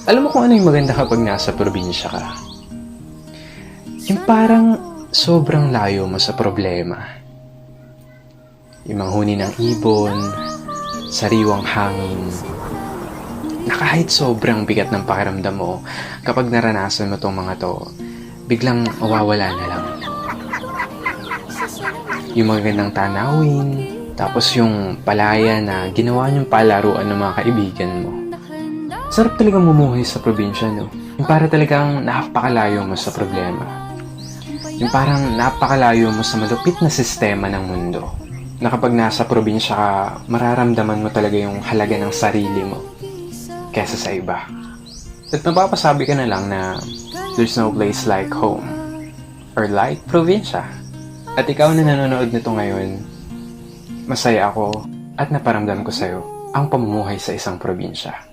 Alam mo kung ano yung maganda kapag nasa probinsya ka? Yung parang sobrang layo mo sa problema. Yung manghuni ng ibon, sariwang hangin, na kahit sobrang bigat ng pakiramdam mo, kapag naranasan mo tong mga to, biglang mawawala na lang. Yung magandang tanawin, tapos yung palaya na ginawa niyong palaruan ng mga kaibigan mo. Sarap talagang mumuhay sa probinsya, no? Yung para talagang napakalayo mo sa problema. Yung parang napakalayo mo sa malupit na sistema ng mundo. Na kapag nasa probinsya ka, mararamdaman mo talaga yung halaga ng sarili mo kesa sa iba. At mapapasabi ka na lang na there's no place like home or like probinsya. At ikaw na nanonood nito ngayon, masaya ako at naparamdam ko sa'yo ang pamumuhay sa isang probinsya.